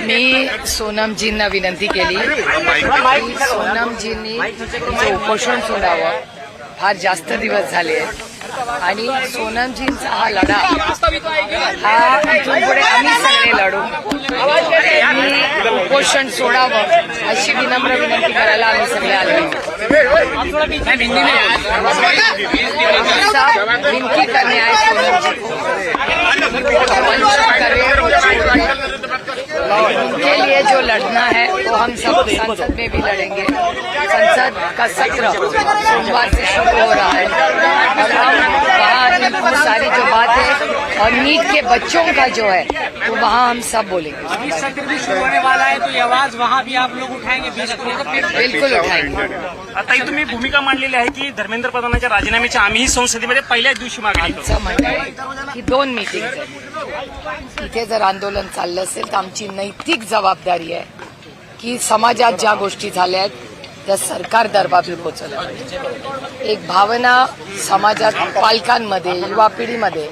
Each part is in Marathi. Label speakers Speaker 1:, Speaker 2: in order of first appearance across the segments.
Speaker 1: मी सोनमजींना विनंती केली की सोनमजींनी तिचं उपोषण सोडावं. फार जास्त दिवस झाले आणि सोनमजींचा हा लढा हा इथून पुढे आम्ही सगळे लढू. उपोषण सोडावं अशी विनम्र विनंती करायला आम्ही सगळे आलो. विनती करणे आहे सोनमजी उनके लिए जो लड़ना है वो हम सब संसद में भी लड़ेंगे. संसद का सत्र सोमवार से शुरू हो रहा है और हम वहाँ बहुत सारी जो बात है और नीट के बच्चों का जो है वो वहाँ हम सब बोलेंगे.
Speaker 2: अभी सत्र भी शुरू होने वाला है तो ये आवाज वहाँ भी आप लोग उठाएंगे?
Speaker 1: बिल्कुल उठाएंगे.
Speaker 3: आता तुम्ही भूमिका मांडलेली आहे की धर्मेंद्र प्रधानांच्या राजीनाम्याची आम्हीही संसदेमध्ये पहिल्याच दिवशी मागणी करू.
Speaker 1: आमचं म्हणणं आहे की 2 मीटिंग इथे जर आंदोलन चाललं असेल तर आमची नैतिक जबाबदारी आहे की समाजात ज्या गोष्टी झाल्या आहेत त्या सरकार दरबारी पोहोचवल्या पाहिजे. एक भावना समाजात पालकांमध्ये युवा पिढीमध्ये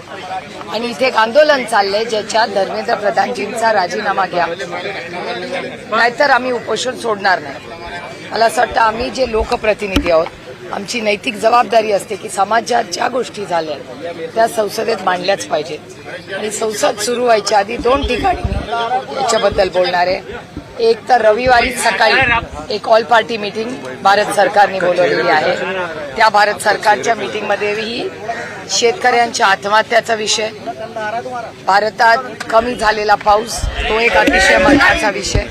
Speaker 1: आणि इथे एक आंदोलन चाललंय ज्याच्यात धर्मेंद्र प्रधानजींचा राजीनामा घ्या नाहीतर आम्ही उपोषण सोडणार नाही. मला असं वाटतं आम्ही जे लोकप्रतिनिधी आहोत आमची नैतिक जबाबदारी असते की समाजात ज्या गोष्टी झाल्या त्या संसदेत मांडल्याच पाहिजेत. आणि संसद सुरू व्हायच्या आधी 2 ठिकाणी मी याच्याबद्दल बोलणार आहे. एक तर रविवारी सकाळी एक ऑल पार्टी मीटिंग भारत सरकारने बोलवलेली आहे. त्या भारत सरकारच्या मीटिंगमध्येही शेतकऱ्यांच्या आत्महत्याचा विषय, भारतात कमी झालेला पाऊस तो एक अतिशय महत्त्वाचा विषय,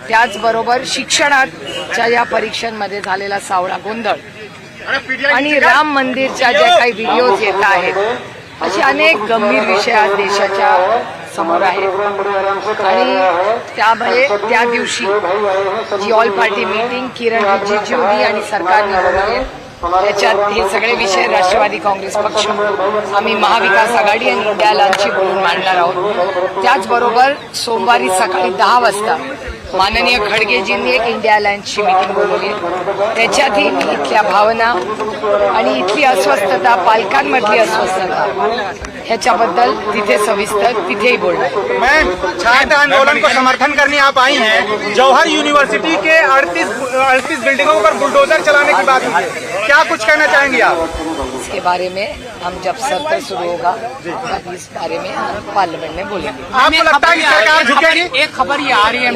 Speaker 1: त्याचबरोबर शिक्षणाच्या या परीक्षांमध्ये झालेला सावळा गोंधळ आणि राम मंदिरच्या ज्या काही व्हिडिओज येत आहेत असे अनेक गंभीर विषय आज देशाच्या समोर आहेत. आणि त्यामुळे त्या दिवशी जी ऑल पार्टी मीटिंग किरण रिजिजूंनी आणि सरकारने बोलवली त्याच्यात हे सगळे विषय राष्ट्रवादी काँग्रेस पक्ष, आम्ही महाविकास आघाडी आणि इंडिया लांचची बोलून मांडणार आहोत. त्याचबरोबर सोमवारी सकाळी 10 वाजता माननीय खडगेजींनी एक इंडिया लायन्सची मीटिंग बोलवली. त्याच्यातही इथल्या भावना आणि इथली अस्वस्थता, पालकांमधली अस्वस्थता ह्याच्याबद्दल तिथे सविस्तर तिथेही बोलणार.
Speaker 4: मैम, छात्र आंदोलन को समर्थन करने आप आई हैं. जवाहर यूनिवर्सिटी के 38 बिल्डिंगों पर बुलडोजर चलाने की बात हुई है, क्या कुछ कहना चाहेंगे आप
Speaker 1: इसके बारे में? हम जब सत्र शुरू होगा तब इस बारे में पार्लियामेंट में बोलेंगे.
Speaker 4: आपको लगता है कि सरकार झुकेगी?
Speaker 2: एक खबर ये आ रही है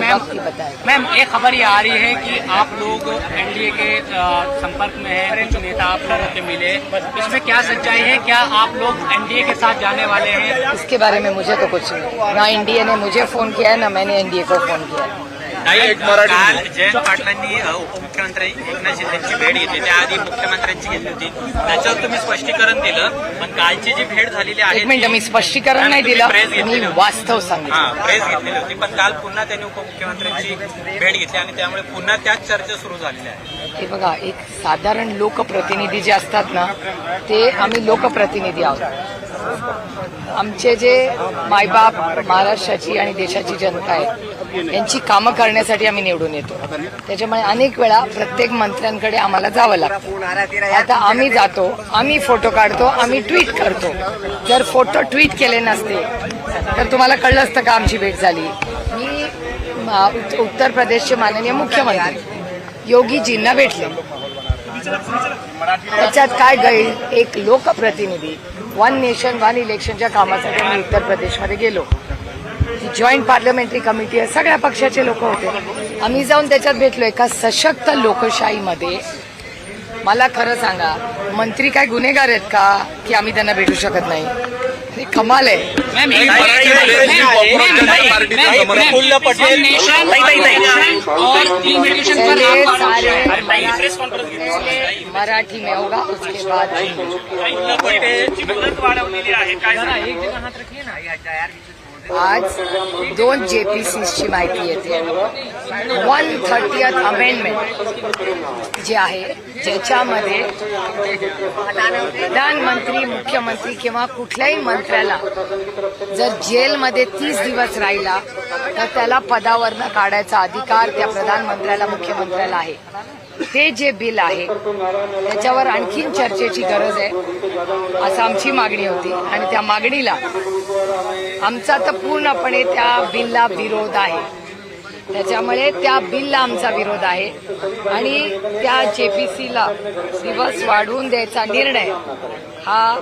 Speaker 2: मैम, एक खबर ये आ रही है कि आप लोग एनडीए के संपर्क में हैं, कुछ नेता आप लोगों से मिले, इसमें क्या सच्चाई है? क्या आप लोग एनडीए के साथ जाने वाले हैं?
Speaker 1: इसके बारे में मुझे तो कुछ नहीं. ना एनडीए ने मुझे फोन किया है ना मैंने एनडीए को फोन किया है.
Speaker 5: काल जयंत पाटलांनी उपमुख्यमंत्री एकनाथ शिंदेची भेट घेतली, त्याआधी मुख्यमंत्र्यांची घेतली होती, त्याच्यावर तुम्ही स्पष्टीकरण दिलं. पण कालची जी भेट झालेली आहे,
Speaker 1: 1 मिनिट, मी स्पष्टीकरण नाही दिलं, मी वास्तव सांगितलं.
Speaker 5: प्रेस घेतलेली होती, पण काल पुन्हा त्यांनी उपमुख्यमंत्र्यांची भेट घेतली आणि त्यामुळे पुन्हा त्याच चर्चा सुरू झालेल्या आहेत.
Speaker 1: हे बघा, एक साधारण लोकप्रतिनिधी जे असतात ना ते आम्ही लोकप्रतिनिधी आहोत. आमचे जे मायबाप महाराष्ट्राची आणि देशाची जनता आहे यांची कामं करण्यासाठी आम्ही निवडून येतो. त्याच्यामुळे अनेक वेळा प्रत्येक मंत्र्यांकडे आम्हाला जावं लागतं. आता आम्ही जातो, आम्ही फोटो काढतो, आम्ही ट्विट करतो. जर फोटो ट्विट केले नसते तर तुम्हाला कळलं असतं का आमची भेट झाली. मी उत्तर प्रदेशचे माननीय मुख्यमंत्री योगीजींना भेटले. त्याच्यात काय गैर, एक लोकप्रतिनिधी 1 नेशन 1 इलेक्शनच्या कामासाठी मी उत्तर प्रदेशमध्ये गेलो. जॉईंट पार्लमेंटरी कमिटी आहे, सगळ्या पक्षाचे लोक होते. आम्ही जाऊन त्याच्यात भेटलो. एका सशक्त लोकशाहीमध्ये मला खरं सांगा, मंत्री काय गुन्हेगार आहेत का की आम्ही त्यांना भेटू शकत नाही? हे कमाल आहे. मराठी में होगा उसके बाद. आज 2 JPCची माहिती येते. 130th अमेंडमेंट जे आहे ज्याच्यामध्ये प्रधानमंत्री, मुख्यमंत्री किंवा कुठल्याही मंत्र्याला जर जेलमध्ये 30 दिवस राहिला तर त्याला पदावरनं काढायचा अधिकार त्या प्रधानमंत्र्याला, मुख्यमंत्र्याला आहे. ते जे बिल आहे त्याच्यावर आणखीन चर्चेची गरज आहे असं आमची मागणी होती आणि त्या मागणीला आमचा तर पूर्णपणे त्या बिलला विरोध आहे. त्याच्यामुळे त्या बिलला आमचा विरोध आहे आणि त्या जेपीसीला दिवस वाढवून द्यायचा निर्णय हा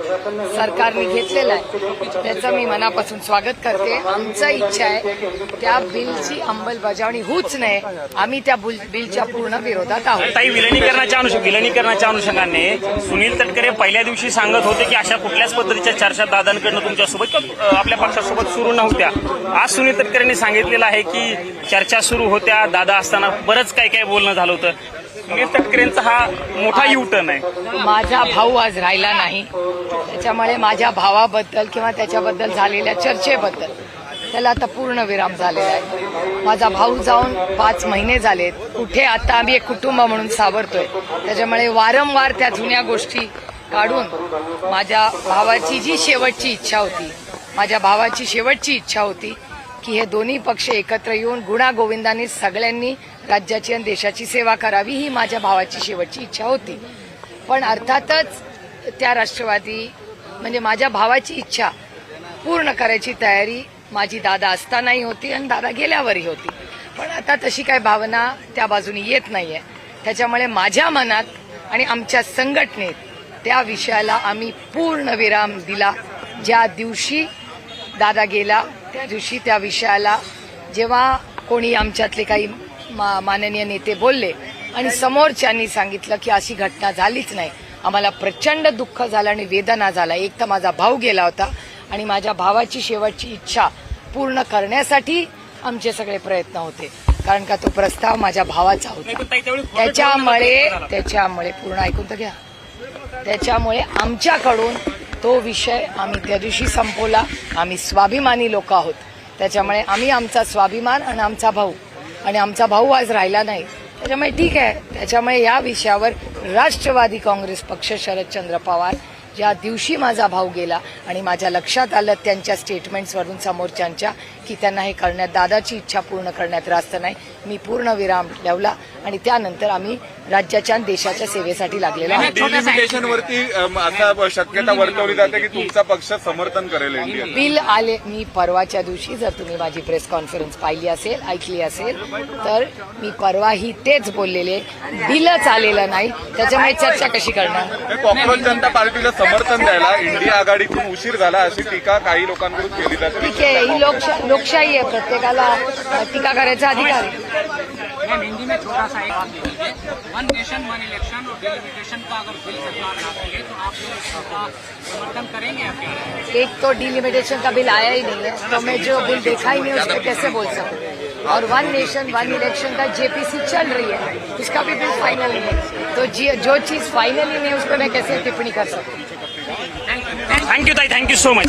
Speaker 1: सरकारने घेतलेला आहे. त्याचं मी मनापासून स्वागत करते. आमचा इच्छा आहे त्या बिलची अंमलबजावणी होऊच नये. आम्ही त्या बिलच्या पूर्ण विरोधात आहोत.
Speaker 3: ताई, विलिनीकरणाच्या अनुषंगाने सुनील तटकरे पहिल्या दिवशी सांगत होते की अशा कुठल्याच पद्धतीच्या चर्चा दादांकडनं तुमच्यासोबत किंवा आपल्या पक्षासोबत सुरू नव्हत्या. आज सुनील तटकरेंनी सांगितलेलं आहे की चर्चा सुरू होत्या, दादा असताना बरंच काय बोलणं झालं होतं. सुनील तटकरेंचा हा मोठा युटर्न आहे.
Speaker 1: माझा भाऊ आज राहिला नाही, त्याच्यामुळे माझ्या भावाबद्दल किंवा त्याच्याबद्दल झालेल्या चर्चेबद्दल त्याला आता पूर्ण विराम झालेला आहे. माझा भाऊ जाऊन 5 महिने झालेत. कुठे आता आम्ही एक कुटुंब म्हणून सावरतोय. त्याच्यामुळे वारंवार त्या जुन्या गोष्टी काढून माझ्या भावाची जी शेवटची इच्छा होती की हे दोन्ही पक्ष एकत्र येऊन गुण्यागोविंदाने सगळ्यांनी राज्याची आणि देशाची सेवा करावी, ही माझ्या भावाची शेवटची इच्छा होती. पण अर्थातच त्या राष्ट्रवादी म्हणजे माझ्या भावाची इच्छा पूर्ण करायची तयारी माझी दादा असतानाही होती आणि दादा गेल्यावरही होती. पण आता तशी काही भावना त्या बाजूनी येत नाहीये. त्याच्यामुळे माझ्या मनात आणि आमच्या संघटनेत त्या विषयाला आम्ही पूर्ण विराम दिला. ज्या दिवशी दादा गेला त्या दिवशी त्या विषयाला जेव्हा कोणी आमच्यातले काही माननीय नेते बोलले आणि समोरच्यांनी सांगितलं की अशी घटना झालीच नाही, आम्हाला प्रचंड दुःख झालं आणि वेदना झाला. एक तर माझा भाऊ गेला होता आणि माझ्या भावाची शेवटची इच्छा पूर्ण करण्यासाठी आमचे सगळे प्रयत्न होते, कारण का तो प्रस्ताव माझ्या भावाचा होता. त्याच्यामुळे पूर्ण ऐकून तर घ्या. त्याच्यामुळे आमच्याकडून तो विषय आम्ही त्या दिवशी संपवला. आम्ही स्वाभिमानी लोक आहोत. त्याच्यामुळे आम्ही आमचा स्वाभिमान आणि आमचा भाऊ आज राहिला नाही. त्याच्यामुळे ठीक आहे. त्याच्यामुळे या विषयावर राष्ट्रवादी काँग्रेस पक्ष शरदचंद्र पवार ज्या दिवशी माझा भाऊ गेला आणि माझ्या लक्षात आलं त्यांच्या स्टेटमेंट्सवरून समोरच्यांच्या की त्यांना हे करण्यात दादाची इच्छा पूर्ण करण्यात रास्त नाही, मी पूर्ण विराम लावला आणि त्यानंतर आम्ही राज्याच्या आणि देशाच्या सेवेसाठी लागलेलो आहोत.
Speaker 6: डिलिमिटेशनवरती असा शक्यता वर्तवली जाते की तुमचा पक्ष समर्थन करेल इंडिया.
Speaker 1: बिल आले, मी परवाच्या दिवशी जर तुम्ही माझी प्रेस कॉन्फरन्स पाहिली असेल, ऐकली असेल तर मी परवाही तेच बोललेले, बिलच आलेलं नाही, त्याच्यामुळे चर्चा कशी करणार.
Speaker 6: कॉक्रोच जनता पार्टीला समर्थन द्यायला इंडिया आघाडीतून उशीर झाला अशी टीका काही लोकांकडून केली जाते.
Speaker 1: ठीक आहे, ही लोकशाही आहे, प्रत्येकाला टीका करायचा अधिकार आहे.
Speaker 2: मैम, हिंदी में छोटा सा एक बात लीजिए, 1 नेशन 1 इलेक्शन और डिलिमिटेशन का अगर बिल सरकार लाती है तो आप लोग इसका समर्थन करेंगे आपके?
Speaker 1: एक तो डिलिमिटेशन का बिल आया ही नहीं है, तो मैं जो बिल देखा ही नहीं उस पर कैसे बोल सकूं. और 1 नेशन 1 इलेक्शन का जेपीसी चल रही है, उसका भी बिल फाइनल नहीं है. तो जो चीज फाइनल ही नहीं उस पर मैं कैसे टिप्पणी कर सकूं.
Speaker 3: थँक्यू ताई, थँक्यू सो मच.